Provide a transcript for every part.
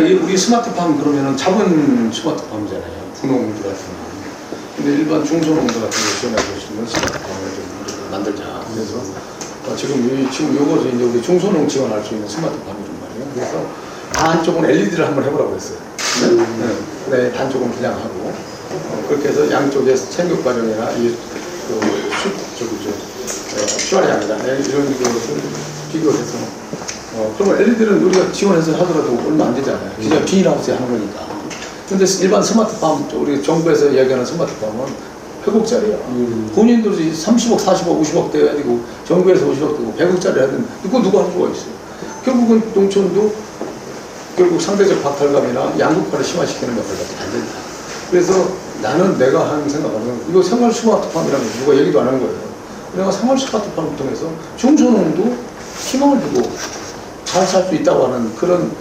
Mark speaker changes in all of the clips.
Speaker 1: 우리 스마트팜 그러면은 작은 스마트팜이잖아요. 분홍들 같은 거. 근데 일반 중소농들 같은 거 지원하고 싶으면 스마트팜을 좀 만들자. 그래서 지금 요거 이제 우리 중소농 지원할 수 있는 스마트팜이란 말이에요. 그래서 반쪽은 LED를 한번 해보라고 했어요. 네, 반쪽은 그냥 하고 그렇게 해서 양쪽에 생육 과정이나 슈화량이나 이런 것을 비교해서 그러면 LED는 우리가 지원해서 하더라도 얼마 안 되잖아요. 그냥 비닐하우스에 하는 거니까. 근데 일반 스마트팜, 우리 정부에서 이야기하는 스마트팜은 100억짜리야. 본인도 30억, 40억, 50억 돼야 되고, 정부에서 50억 되고, 100억짜리 하든, 누가 할 수가 있어요. 결국은 농촌도 결국 상대적 박탈감이나 양극화를 심화시키는 역할밖에 안 된다. 그래서 나는 내가 하는 생각은, 이거 생활 스마트팜이라는 거 누가 얘기도 안 하는 거예요. 내가 생활 스마트팜을 통해서 중소농도 희망을 주고, 잘 살 수 있다고 하는 그런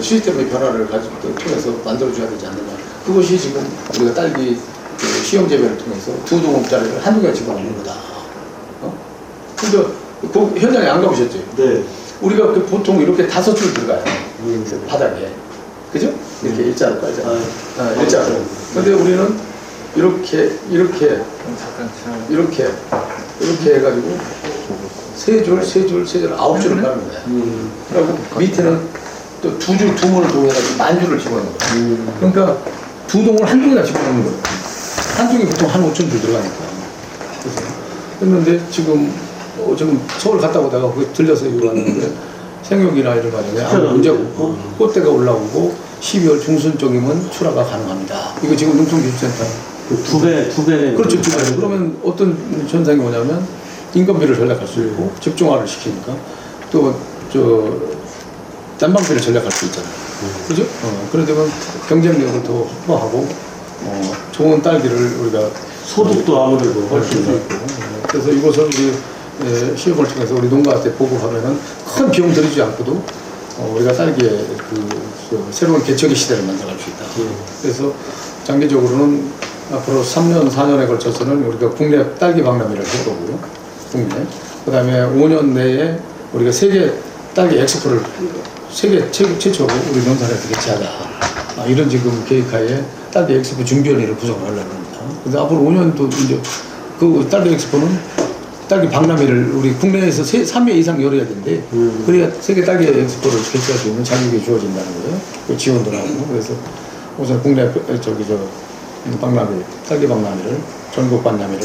Speaker 1: 시스템의 변화를 통해서 만들어줘야 되지 않느냐. 그것이 지금 우리가 딸기 시험 재배를 통해서 2동업짜리를 한두 개 집어넣는 거다. 근데 그 현장에 안 가보셨죠?
Speaker 2: 네.
Speaker 1: 우리가 보통 이렇게 5줄 들어가요. 바닥에. 그죠? 이렇게 일자로 깔잖아요. 일자로. 근데 우리는 이렇게 해가지고 세 줄, 9줄을 까는 거야. 그리고 밑에는 또 2줄, 2문을 동해가지고 10,000줄을 집어넣는 거야. 그러니까 2동을 한 종에다 집어넣는 거야. 한 종이 보통 한 5,000줄 들어가니까. 그랬는데 지금 서울 갔다 오다가 거기 들려서 이걸 하는데 생육이나 이런 과정에 아무 문제가 없고 꽃대가 올라오고 12월 중순 쪽이면 출하가 가능합니다. 이거 지금 농촌기술센터.
Speaker 2: 두 배.
Speaker 1: 그렇죠, 2배. 그러면 어떤 현상이 오냐면 인건비를 절약할 수 있고 집중화를 시키니까 또 난방비를 절약할 수 있잖아요. 그죠? 그러면 경쟁력을 더 확보하고 좋은 딸기를 우리가
Speaker 2: 소득도 아무래도
Speaker 1: 훨씬 수 있고 그래서 이것을 우리 시험을 통해서 우리 농가한테 보고하면은 큰 비용 들이지 않고도 우리가 딸기의 새로운 개척의 시대를 만들어갈 수 있다. 그래서 장기적으로는 앞으로 3년, 4년에 걸쳐서는 우리가 국내 딸기 박람회를 할 거고요. 국내. 그 다음에 5년 내에 우리가 세계 딸기 엑스포를 세계 최초로 우리 농산에서 개최하자. 이런 지금 계획하에 딸기 엑스포 준비위원회를 구성을 하려고 합니다. 그래서 앞으로 5년도 이제 그 딸기 엑스포는 딸기 박람회를 우리 국내에서 3회 이상 열어야 되는데 그래야 세계 딸기 엑스포를 개최할 수 있는 자격이 주어진다는 거예요. 그 지원도 하고. 그래서 우선 국내 박람회, 딸기 박람회를 전국 박람회를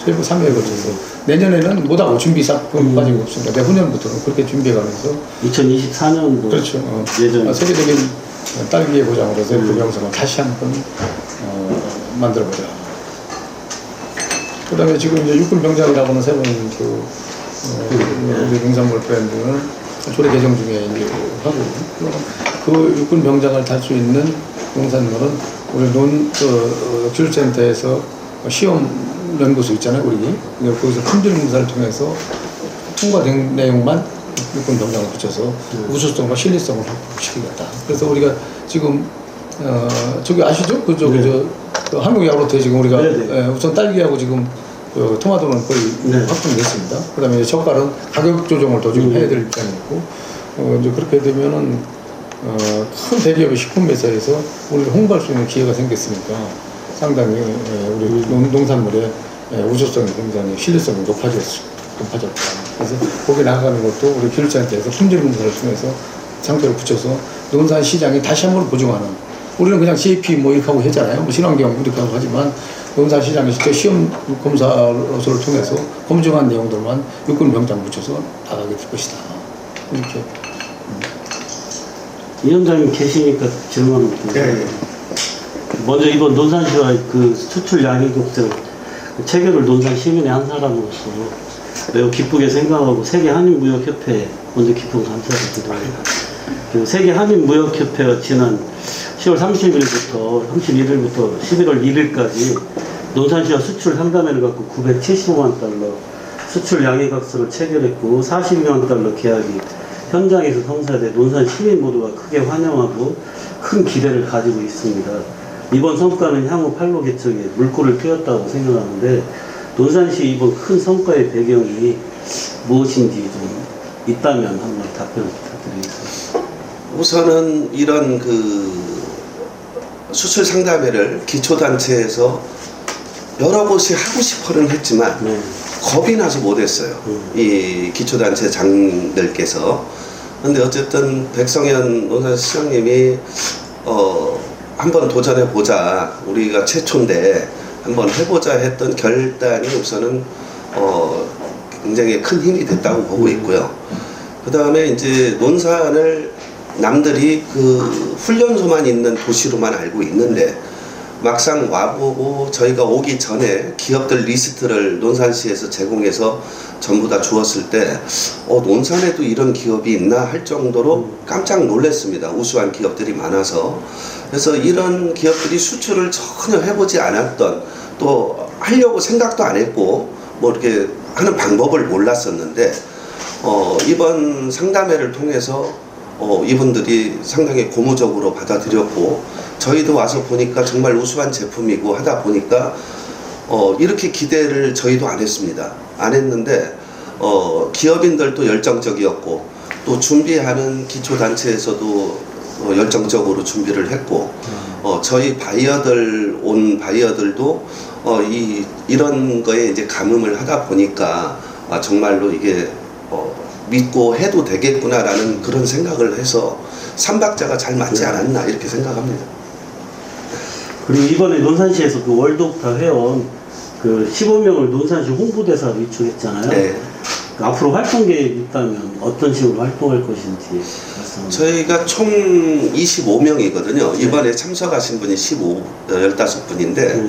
Speaker 1: 세부 3회에 걸쳐서 내년에는 못하고 준비 싹까지 없습니다. 내후년부터는 그렇게 준비해가면서
Speaker 2: 2024년도
Speaker 1: 그렇죠.
Speaker 2: 예전
Speaker 1: 세계적인 딸기의 보장으로서 그 영상을 다시 한번 만들어보자. 그 다음에 지금 이제 육군병장이라고 하는 새로운 우리 농산물 브랜드는 조례 개정 중에 이제 하고 그 육군병장을 달 수 있는 농산물은 우리 기술센터에서 시험 연구소 있잖아요, 우리. 거기서 품질검사를 통해서 통과된 내용만 육군병장을 붙여서 우수성과 신뢰성을 확보시키겠다. 그래서 우리가 지금 저기 아시죠? 한국야구로트에 지금 우리가 우선 딸기하고 지금 토마토는 거의 확정됐습니다. 그 다음에 젓갈은 가격 조정을 더 지금 해야 될 입장이 있고 이제 그렇게 되면은 큰 대기업의 식품 회사에서 우리를 홍보할 수 있는 기회가 생겼으니까 상당히 우리 농산물의 우수성이 굉장히 신뢰성이 높아졌다. 그래서 거기 나가는 것도 우리 기술센터에서 품질 검사를 통해서 상태를 붙여서 농산 시장이 다시 한번 보증하는 우리는 그냥 CAP 이렇게 하고 했잖아요. 친환경 이렇게 하고 하지만 농산 시장에 직접 시험 검사로서를 통해서 검증한 내용들만 육군병장 붙여서 나가게 될 것이다. 이렇게.
Speaker 2: 위원장님 계시니까 질문을 드립니다. 먼저 이번 논산시와 수출 양해국들 체결을 논산 시민의 한 사람으로서 매우 기쁘게 생각하고 세계 한인무역협회에 먼저 깊은 감사를 드립니다. 세계 한인무역협회가 지난 10월 31일부터 11월 1일까지 논산시와 수출 상담회를 갖고 975만 달러 수출 양해각서를 체결했고 42만 달러 계약이 현장에서 성사돼 논산 시민 모두가 크게 환영하고 큰 기대를 가지고 있습니다. 이번 성과는 향후 팔로 개척에 물꼬를 트였다고 생각하는데 논산시 이번 큰 성과의 배경이 무엇인지 좀 있다면 한번 답변을 부탁드리겠습니다.
Speaker 3: 우선은 이런 그 수출 상담회를 기초단체에서 여러 곳이 하고 싶어는 했지만
Speaker 2: 네.
Speaker 3: 겁이 나서 못했어요. 이 기초단체 장들께서. 근데 어쨌든 백성현 논산시장님이 한번 도전해 보자. 우리가 최초인데 한번 해보자 했던 결단이 우선은 굉장히 큰 힘이 됐다고 보고 있고요. 그 다음에 이제 논산을 남들이 그 훈련소만 있는 도시로만 알고 있는데 막상 와보고 저희가 오기 전에 기업들 리스트를 논산시에서 제공해서 전부 다 주었을 때 논산에도 이런 기업이 있나 할 정도로 깜짝 놀랐습니다. 우수한 기업들이 많아서. 그래서 이런 기업들이 수출을 전혀 해보지 않았던, 또 하려고 생각도 안 했고 뭐 이렇게 하는 방법을 몰랐었는데 이번 상담회를 통해서 이분들이 상당히 고무적으로 받아들였고, 저희도 와서 보니까 정말 우수한 제품이고 하다 보니까 이렇게 기대를 저희도 안 했습니다. 안 했는데 기업인들도 열정적이었고, 또 준비하는 기초단체에서도 열정적으로 준비를 했고, 저희 바이어들 온 바이어들도 이런 거에 이제 감흥을 하다 보니까 정말로 이게 믿고 해도 되겠구나라는 그런 생각을 해서 삼박자가 잘 맞지 않았나 이렇게 생각합니다.
Speaker 2: 그리고 이번에 논산시에서 그 월드옥타 회원 그 15명을 논산시 홍보대사로 위촉했잖아요.
Speaker 3: 네.
Speaker 2: 그 앞으로 활동 계획이 있다면 어떤 식으로 활동할 것인지 말씀해 주세요.
Speaker 3: 저희가 총 25명이거든요. 이번에 참석하신 분이 15분인데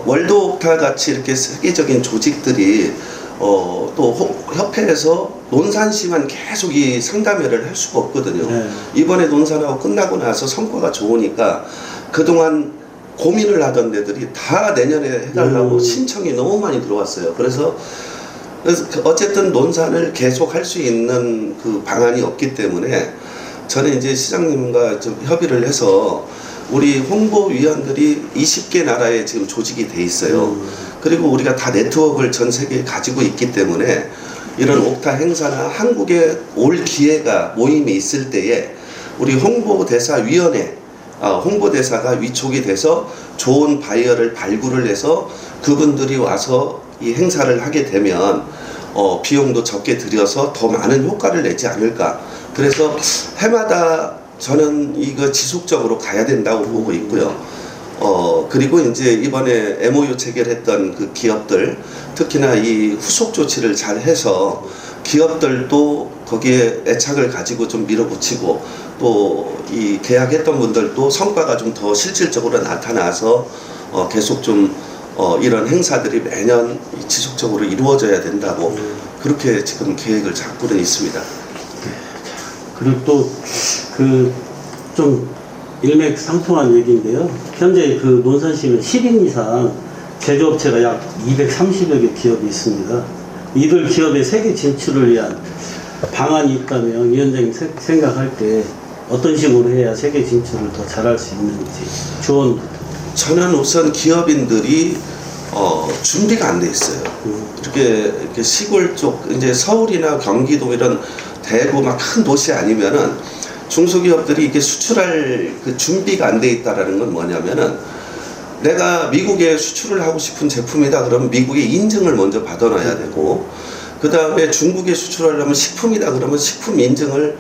Speaker 3: 월드옥타 같이 이렇게 세계적인 조직들이 또 협회에서 논산시만 계속 이 상담회를 할 수가 없거든요.
Speaker 2: 네.
Speaker 3: 이번에 논산하고 끝나고 나서 성과가 좋으니까 그동안 고민을 하던 데들이 다 내년에 해달라고 신청이 너무 많이 들어왔어요. 그래서 어쨌든 논산을 계속 할 수 있는 그 방안이 없기 때문에 저는 이제 시장님과 좀 협의를 해서 우리 홍보위원들이 20개 나라에 지금 조직이 돼 있어요. 그리고 우리가 다 네트워크를 전 세계에 가지고 있기 때문에 이런 옥타 행사나 한국에 올 기회가 모임이 있을 때에 우리 홍보대사위원회 홍보대사가 위촉이 돼서 좋은 바이어를 발굴을 해서 그분들이 와서 이 행사를 하게 되면 비용도 적게 들여서 더 많은 효과를 내지 않을까. 그래서 해마다 저는 이거 지속적으로 가야 된다고 보고 있고요. 그리고 이제 이번에 MOU 체결했던 그 기업들, 특히나 이 후속 조치를 잘 해서 기업들도 거기에 애착을 가지고 좀 밀어붙이고, 또 이 계약했던 분들도 성과가 좀 더 실질적으로 나타나서 계속 좀 이런 행사들이 매년 지속적으로 이루어져야 된다고 그렇게 지금 계획을 잡고는 있습니다.
Speaker 2: 그리고 또 그 좀 일맥상통한 얘기인데요. 현재 그 논산시는 10인 이상 제조업체가 약 230여 개 기업이 있습니다. 이들 기업의 세계 진출을 위한 방안이 있다면 위원장님 생각할 때 어떤 식으로 해야 세계 진출을 더 잘할 수 있는지 조언.
Speaker 3: 저는 우선 기업인들이 준비가 안 돼 있어요. 이렇게 시골 쪽, 이제 서울이나 경기도 이런 대구 막 큰 도시 아니면은 중소기업들이 이게 수출할 그 준비가 안 돼 있다라는 건 뭐냐면은, 내가 미국에 수출을 하고 싶은 제품이다 그러면 미국의 인증을 먼저 받아놔야 되고, 그 다음에 중국에 수출하려면 식품이다 그러면 식품 인증을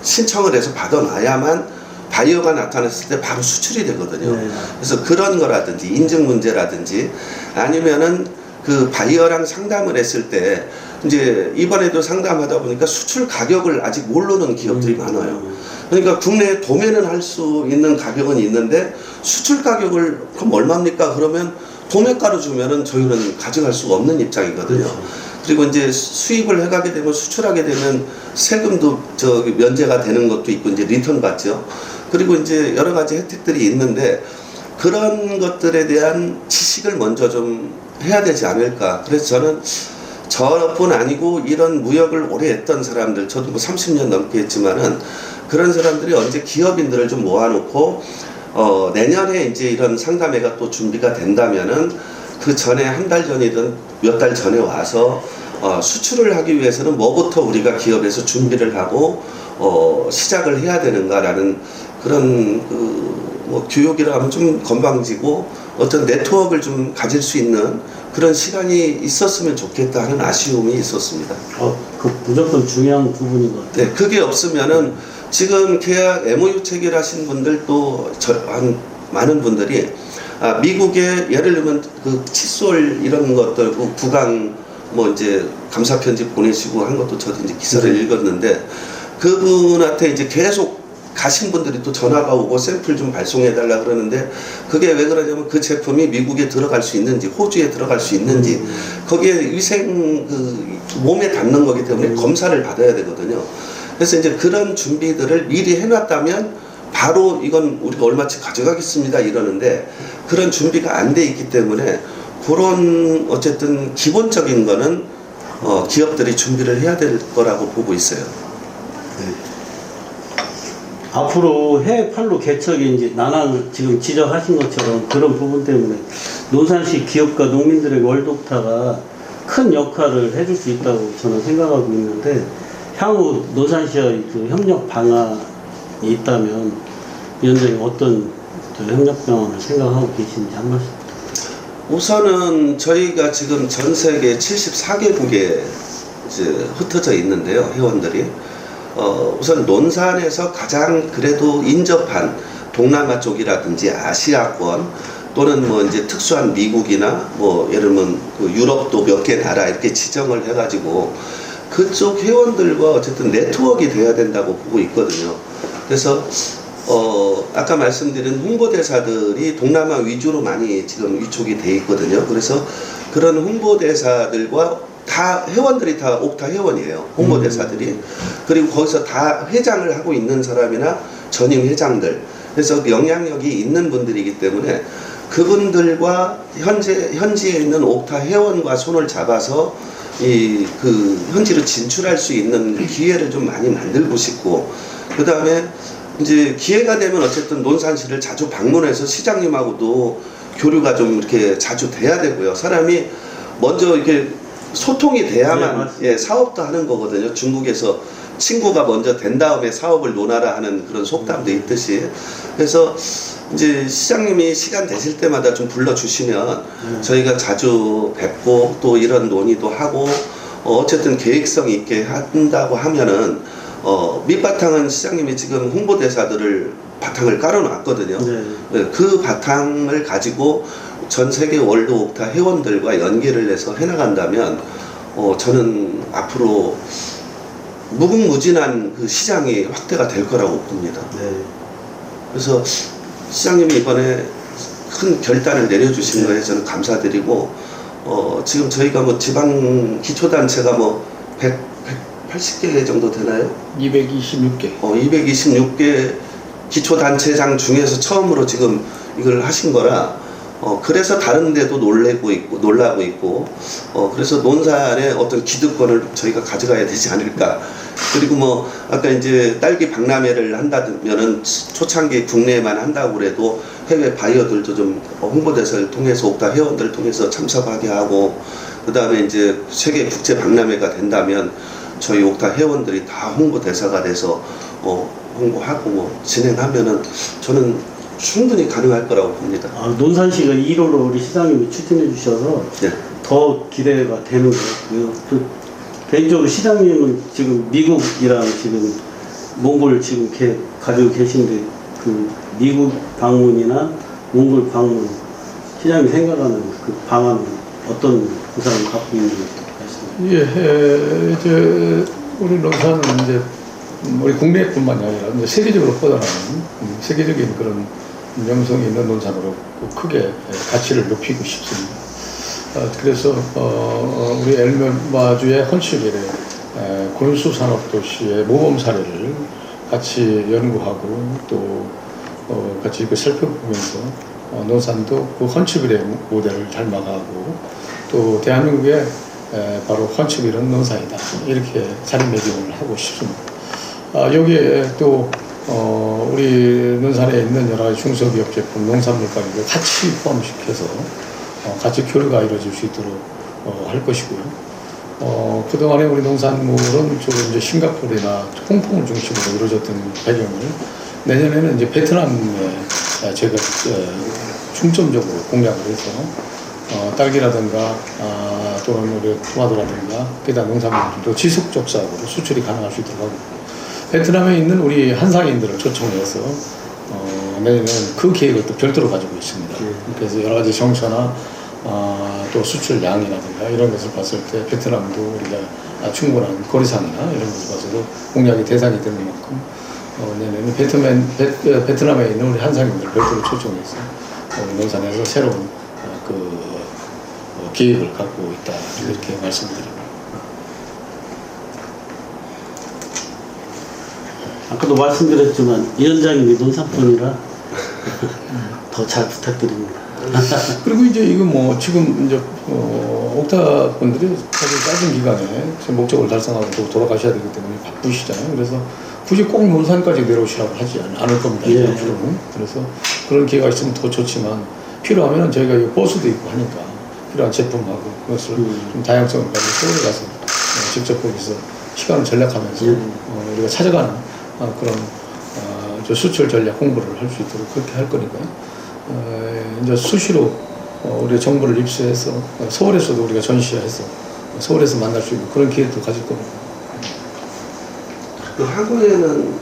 Speaker 3: 신청을 해서 받아놔야만 바이어가 나타났을 때 바로 수출이 되거든요.
Speaker 2: 네.
Speaker 3: 그래서 그런 거라든지 인증 문제라든지, 아니면은 그 바이어랑 상담을 했을 때 이제 이번에도 상담하다 보니까 수출 가격을 아직 모르는 기업들이 많아요. 그러니까 국내에 도매는 할 수 있는 가격은 있는데 수출 가격을 그럼 얼마입니까? 그러면 도매가로 주면은 저희는 가져갈 수가 없는 입장이거든요.
Speaker 2: 그렇죠.
Speaker 3: 그리고 이제 수입을 해가게 되면, 수출하게 되면 세금도 면제가 되는 것도 있고 이제 리턴 받죠. 그리고 이제 여러 가지 혜택들이 있는데 그런 것들에 대한 지식을 먼저 좀 해야 되지 않을까. 그래서 저는 저뿐 아니고 이런 무역을 오래 했던 사람들, 저도 뭐 30년 넘게 했지만은 그런 사람들이 언제 기업인들을 좀 모아놓고 내년에 이제 이런 상담회가 또 준비가 된다면은 그 전에 한 달 전이든 몇 달 전에 와서 수출을 하기 위해서는 뭐부터 우리가 기업에서 준비를 하고 시작을 해야 되는가라는 그런 뭐 교육이라 하면 좀 건방지고 어떤 네트워크를 좀 가질 수 있는 그런 시간이 있었으면 좋겠다 하는 아쉬움이 있었습니다.
Speaker 2: 그 무조건 중요한 부분인 것 같아요.
Speaker 3: 네, 그게 없으면은 지금 계약 MOU 체결하신 분들도 많은 분들이 미국에 예를 들면 그 칫솔 이런 것들 그 구강 뭐 이제 감사 편지 보내시고 한 것도 저도 이제 기사를 읽었는데 그분한테 이제 계속 가신 분들이 또 전화가 오고 샘플 좀 발송해 달라 그러는데 그게 왜 그러냐면 그 제품이 미국에 들어갈 수 있는지 호주에 들어갈 수 있는지 거기에 위생 그 몸에 닿는 거기 때문에 검사를 받아야 되거든요. 그래서 이제 그런 준비들을 미리 해놨다면 바로 이건 우리가 얼마치 가져가겠습니다 이러는데 그런 준비가 안 돼 있기 때문에 그런 어쨌든 기본적인 거는 기업들이 준비를 해야 될 거라고 보고 있어요.
Speaker 2: 네. 앞으로 해외판로 개척이 이제 난항을 지금 지적하신 것처럼 그런 부분 때문에 논산시 기업과 농민들의 월드옥타가 큰 역할을 해줄 수 있다고 저는 생각하고 있는데 향후 논산시와의 그 협력 방안이 있다면 위원장님 어떤 협력 방안을 생각하고 계신지 한 말씀.
Speaker 3: 우선은 저희가 지금 전 세계 74개국에 이제 흩어져 있는데요, 회원들이. 우선 논산에서 가장 그래도 인접한 동남아 쪽이라든지 아시아권 또는 뭐 이제 특수한 미국이나 뭐 예를 들면 그 유럽도 몇 개 나라 이렇게 지정을 해가지고 그쪽 회원들과 어쨌든 네트워크가 돼야 된다고 보고 있거든요. 그래서 아까 말씀드린 홍보대사들이 동남아 위주로 많이 지금 위촉이 돼 있거든요. 그래서 그런 홍보대사들과 다 회원들이 다 옥타 회원이에요. 홍보대사들이. 그리고 거기서 다 회장을 하고 있는 사람이나 전임 회장들. 그래서 영향력이 있는 분들이기 때문에 그분들과 현지에 있는 옥타 회원과 손을 잡아서 그 현지로 진출할 수 있는 기회를 좀 많이 만들고 싶고 그 다음에 이제 기회가 되면 어쨌든 논산시를 자주 방문해서 시장님하고도 교류가 좀 이렇게 자주 돼야 되고요. 사람이 먼저 이렇게 소통이 돼야만 예, 사업도 하는 거거든요. 중국에서 친구가 먼저 된 다음에 사업을 논하라 하는 그런 속담도 있듯이. 그래서 이제 시장님이 시간 되실 때마다 좀 불러주시면 저희가 자주 뵙고 또 이런 논의도 하고 어쨌든 계획성 있게 한다고 하면은 밑바탕은 시장님이 지금 홍보대사들을 바탕을 깔아놨거든요. 네. 그 바탕을 가지고 전 세계 월드 옥타 회원들과 연계를 해서 해나간다면 저는 앞으로 무궁무진한 그 시장이 확대가 될 거라고 봅니다.
Speaker 2: 네.
Speaker 3: 그래서 시장님이 이번에 큰 결단을 내려주신 거에 저는 감사드리고 지금 저희가 뭐 지방 기초단체가 뭐 180개 정도 되나요?
Speaker 1: 226개.
Speaker 3: 226개 기초단체장 중에서 처음으로 지금 이걸 하신 거라 그래서 다른 데도 놀라고 있고 그래서 논산의 어떤 기득권을 저희가 가져가야 되지 않을까. 그리고 뭐 아까 이제 딸기 박람회를 한다면은 초창기 국내에만 한다고 그래도 해외 바이어들도 좀 홍보대사를 통해서 옥타 회원들을 통해서 참석하게 하고 그 다음에 이제 세계 국제 박람회가 된다면 저희 옥타 회원들이 다 홍보대사가 돼서 홍보하고 뭐 진행하면은 저는 충분히 가능할 거라고 봅니다.
Speaker 2: 논산시가 1호로 우리 시장님이 추진해 주셔서
Speaker 3: 네.
Speaker 2: 더 기대가 되는 것 같고요. 개인적으로 시장님은 지금 미국이랑 지금 몽골 지금 가지고 계신데 그 미국 방문이나 몽골 방문 시장님이 생각하는 그 방안은 어떤 구상을 갖고 있는지 말씀해
Speaker 1: 예, 이제 우리 논산은 이제 우리 국내뿐만이 아니라 이제 세계적으로 뻗어나가는 세계적인 그런 명성이 있는 논산으로 크게 가치를 높이고 싶습니다. 그래서 우리 엘마주의 헌시빌의 군수산업도시의 모범 사례를 같이 연구하고 또 같이 살펴보면서 논산도 그 헌시빌의 모델을 닮아가고 또 대한민국의 바로 헌시빌은 논산이다 이렇게 자리매김을 하고 싶습니다. 여기에 또 우리 논산에 있는 여러 가지 중소기업 제품, 농산물까지도 같이 포함시켜서 같이 교류가 이루어질 수 있도록 할 것이고요. 그동안에 우리 농산물은 주로 이제 싱가포르나 홍콩을 중심으로 이루어졌던 배경을 내년에는 이제 베트남에 제가 중점적으로 공략을 해서 딸기라든가 또는 우리 토마토라든가 기타 농산물들도 지속적 사업으로 수출이 가능할 수 있도록 하고 베트남에 있는 우리 한상인들을 초청해서 내년에는 그 계획을 또 별도로 가지고 있습니다. 그래서 여러 가지 정서나 또 수출량이라든가 이런 것을 봤을 때 베트남도 우리가 충분한 거리상이나 이런 것을 봐서도 공략의 대상이 되는 만큼 내년에는 베트남에 있는 우리 한상인들 별도로 초청해서 농산에서 새로운 계획을 갖고 있다 이렇게 말씀드립니다.
Speaker 2: 아까도 말씀드렸지만 위원장님이 농산분이라 더 잘 부탁드립니다.
Speaker 1: 그리고 이제 이거 뭐 지금 이제 옥타 분들이 사실 짧은 기간에 지금 목적을 달성하고 또 돌아가셔야 되기 때문에 바쁘시잖아요. 그래서 굳이 꼭 논산까지 내려오시라고 하지 않을 겁니다.
Speaker 2: 예.
Speaker 1: 앞으로는. 그래서 그런 기회가 있으면 더 좋지만 필요하면 저희가 이 버스도 있고 하니까 필요한 제품하고 그것을 좀 다양성을 가지고 서울에 가서 직접 거기서 시간을 전략하면서 우리가 찾아가는 그런 저 수출 전략 홍보를 할 수 있도록 그렇게 할 거니까요. 이제 수시로 우리 정보를 입수해서 서울에서도 우리가 전시해서 서울에서 만날 수 있는 그런 기회도 가질 겁니다.
Speaker 3: 그 한국에는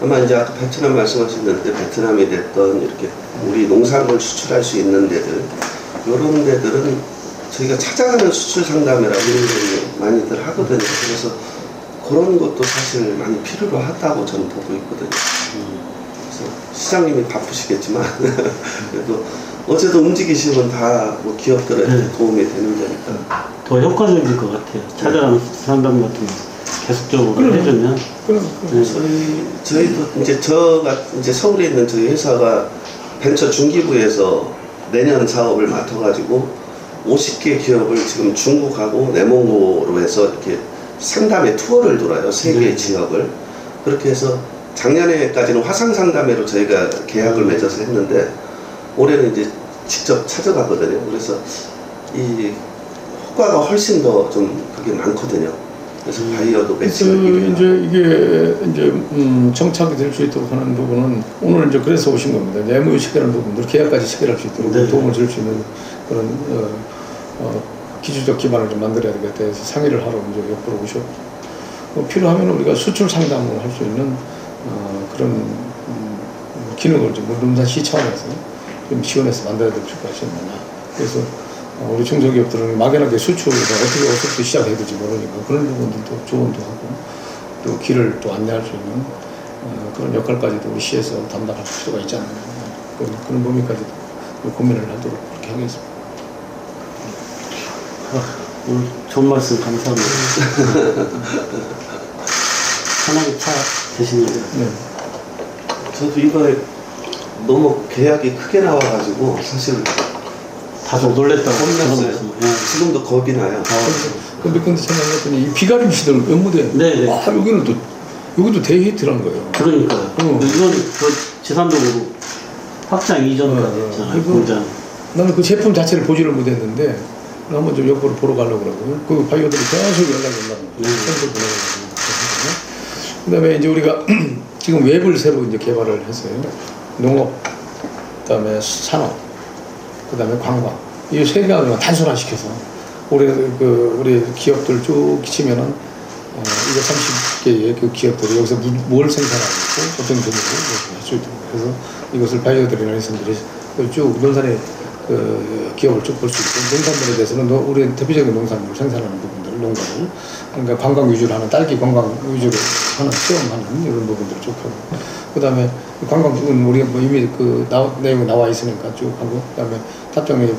Speaker 3: 아마 이제 아까 베트남 말씀하셨는데 베트남이 됐던 이렇게 우리 농산물 수출할 수 있는 데들 이런 데들은 저희가 찾아가는 수출 상담이라고 이런 걸 많이들 하거든요. 그래서 그런 것도 사실 많이 필요로 하다고 저는 보고 있거든요. 그래서 시장님이 바쁘시겠지만 그래도 어쨌든 움직이시면 다 뭐 기업들한테 도움이 되는 거니까
Speaker 2: 더 효과적일 것 같아요. 찾아가는 상담 같은 거 계속적으로 해주면.
Speaker 3: 저희도 이제 이제 서울에 있는 저희 회사가 벤처 중기부에서 내년 사업을 맡아가지고 50개 기업을 지금 중국하고 내몽고로 해서 이렇게 상담의 투어를 돌아요. 3개의 지역을. 그렇게 해서 작년에까지는 화상 상담회로 저희가 계약을 맺어서 했는데 올해는 이제 직접 찾아가거든요. 그래서 이 효과가 훨씬 더 좀 그게 많거든요. 그래서 바이어도 매칭을
Speaker 1: 이제 이게 이제 정착이 될 수 있도록 하는 부분은 오늘 이제 그래서 오신 겁니다. 내무 체결하는 부분들 계약까지 체결할 수 있도록
Speaker 2: 네.
Speaker 1: 도움을 줄 수 있는 그런 기술적 기반을 좀 만들어야 되겠다 해서 상의를 하러 이제 옆으로 오셨고 필요하면 우리가 수출 상담을 할 수 있는 그런 기능을 좀 농산시 차원에서 좀 지원해서 만들어야 될 필요가 있었나. 그래서 우리 중소기업들은 막연하게 수출을 어떻게 시작해야 될지 모르니까 그런 부분들도 조언도 하고 또 길을 또 안내할 수 있는 그런 역할까지도 우리 시에서 담당할 필요가 있지 않나. 그런 범위까지도 고민을 하도록 그렇게 하겠습니다.
Speaker 2: 오늘 좋은 말씀 감사합니다. 편하게 차 드시는
Speaker 1: 네.
Speaker 3: 저도 이번에 너무 계약이 크게 나와가지고 사실
Speaker 2: 다소 놀랬다고
Speaker 3: 겁났어요. 지금도 겁이 나요.
Speaker 1: 근데 생각했더니 이 비가림 시들 연무대
Speaker 2: 네네.
Speaker 1: 여기는 또 여기도 대히트란 거예요.
Speaker 2: 그러니까요. 이건 그 지산동으로 확장 이전까지 했잖아요.
Speaker 1: 그리고
Speaker 2: 공장.
Speaker 1: 나는 그 제품 자체를 보지를 못했는데 한번 좀 옆으로 보러 가려고 그러고 그 바이오들이 계속 연락이 온다는 거예요. 그다음에 이제 우리가 지금 웹을 새로 이제 개발을 했어요. 농업, 그다음에 산업, 그다음에 관광 이 세 가지만 단순화시켜서 우리 기업들 쭉 치면은 230개의 그 기업들이 여기서 뭘 생산하고 있고 어떤 경우로 할 수 있도록 그래서 이것을 바이오들이나 해서들이 쭉 농산의 그 기업을 쭉 볼 수 있고 농산물에 대해서는 우리 대표적인 농산물 생산하는 부분들을 농가를 그러니까 관광 위주로 하는 딸기 관광 위주로 하는 체험하는 이런 부분들을 쭉 하고 그 다음에 관광 부분 우리가 뭐 이미 내용이 나와 있으니까 쭉 하고 그 다음에 탑정의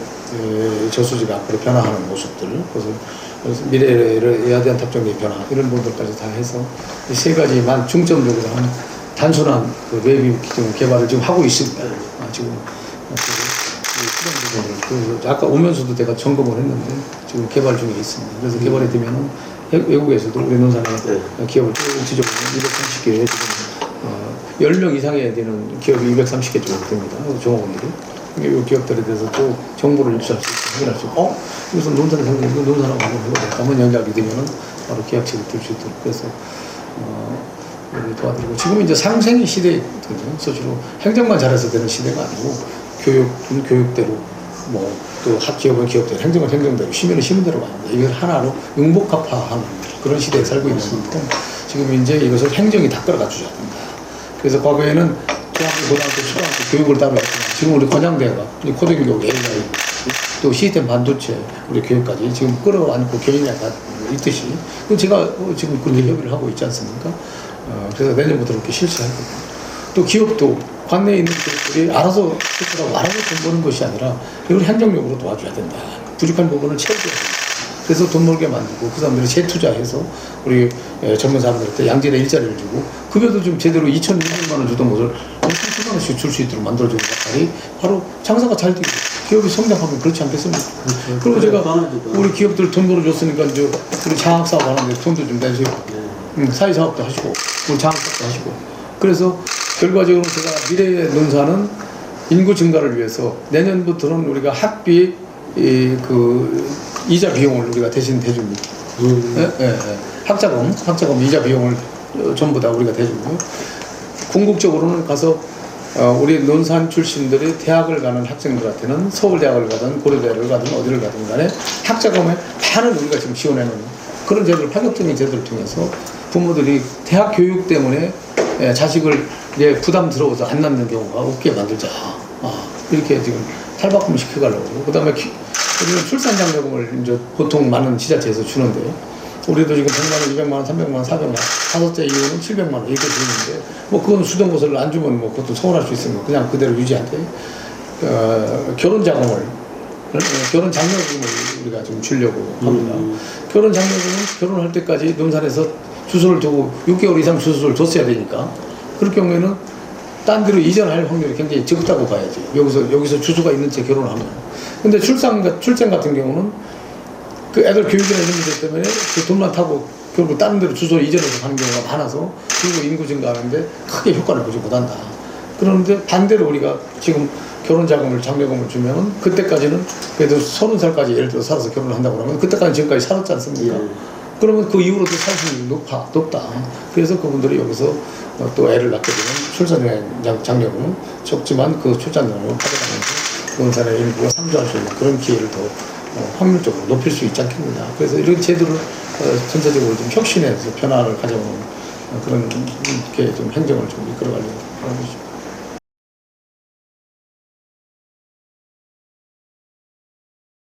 Speaker 1: 저수지가 앞으로 변화하는 모습들 그래서 미래에 대한 탑정의 변화 이런 부분들까지 다 해서 이 세 가지만 중점적으로 한 단순한 그 웹 개발을 지금 하고 있습니다. 지금 아까 오면서도 내가 점검을 했는데 지금 개발 중에 있습니다. 그래서 개발이 되면은 외국에서도 우리 농산의 기업을 쭉 지적하면 230개 지금 10명 이상에 되는 기업이 230개 정도 됩니다. 종업원들이 이 기업들에 대해서 또 정보를 입수할 수 있고 확인할 수 있고 이것은 논산 생각 이거 논산하고 한번 해보자 한번 연락이 되면은 바로 계약책을 들 수 있도록 그래서 도와드리고 지금 이제 상생의 시대거든요. 스스로 행정만 잘해서 되는 시대가 아니고 교육은 교육대로 뭐 또 학기업은 기업대로 행정은 행정대로 시민은 시민대로 갑니다. 이걸 하나로 융복합화하는 그런 시대에 살고 있는 만큼 지금 이제 이것을 행정이 다 끌어가 주셔야 된다. 그래서 과거에는 중학교, 고등학교, 초등학교 교육을 따로 했지만 지금 우리 권양대가 고등교육, AI 또 시스템 반도체 우리 교육까지 지금 끌어안고 개인이 다 있듯이 제가 지금 그렇게 협의를 하고 있지 않습니까? 그래서 내년부터 이렇게 실시할 거고 또 기업도 관내에 있는 기업들이 알아서 수출하고 알아서 돈 버는 것이 아니라 이걸 행정력으로 도와줘야 된다. 부족한 부분을 채워줘야 된다. 그래서 돈 벌게 만들고 그 사람들이 재투자해서 우리 젊은 사람들한테 양질의 일자리를 주고 급여도 좀 제대로 2,200만 원 주던 것을 5,000만 원씩 줄 수 있도록 만들어주는 역할이 바로 장사가 잘 되고 기업이 성장하면 그렇지 않겠습니까?
Speaker 2: 그렇죠.
Speaker 1: 그리고 제가 우리 기업들 돈 벌어줬으니까 이제 우리 장학사업 하는데 돈도 좀 내시고 사회사업도 하시고 우리 장학사업도 하시고 그래서 결과적으로 제가 미래의 논산은 인구 증가를 위해서 내년부터는 우리가 학비 그 이자 비용을 우리가 대신 대줍니다. 학자금 이자 비용을 전부 다 우리가 대주고요. 궁극적으로는 가서 우리 논산 출신들이 대학을 가는 학생들한테는 서울대학을 가든 고려대를 가든 어디를 가든 간에 학자금의 반을 우리가 지금 지원해놓는 그런 제도를 파격적인 제도를 통해서 부모들이 대학 교육 때문에 자식을 부담스러워서 안 낳는 경우가 없게 만들자. 이렇게 지금 탈바꿈 시켜가려고. 그 다음에 우리는 출산장려금을 이제 보통 많은 지자체에서 주는데요. 우리도 지금 100만 원, 200만 원, 300만 원, 400만 원, 다섯째 이후는 700만 원 이렇게 주는데 뭐 그건 수던 것을 안 주면 뭐 그것도 서운할 수 있으면 그냥 그대로 유지한대. 결혼 자금을 결혼 장려금을 우리가 지금 주려고 합니다. 결혼 장려금은 결혼할 때까지 논산에서 주소를 두고 6개월 이상 주소를 뒀어야 되니까 그럴 경우에는 딴 데로 이전할 확률이 굉장히 적다고 봐야지. 여기서 주소가 있는 채 결혼을 하면. 근데 출생 같은 경우는 그 애들 교육이나 이런 문제 때문에 그 돈만 타고 결국 다른 데로 주소를 이전해서 가는 경우가 많아서 그리고 인구 증가하는데 크게 효과를 보지 못한다. 그런데 반대로 우리가 지금 결혼 자금을 장려금을 주면은 그때까지는 그래도 30살까지 예를 들어 살아서 결혼을 한다고 그러면 그때까지 지금까지 살았지 않습니까? 그러면 그 이후로도 살 수 있는 높다. 그래서 그분들이 여기서 또 애를 낳게 되면 출산 장려금은 적지만 그 출산 장려금을 가져가면서 논산의 인구가 상주할 수 있는 그런 기회를 더 확률적으로 높일 수 있지 않겠느냐. 그래서 이런 제도를 전체적으로 좀 혁신해서 변화를 가져오는 그런 게 좀 행정을 좀 이끌어가려고 하는 것입니다.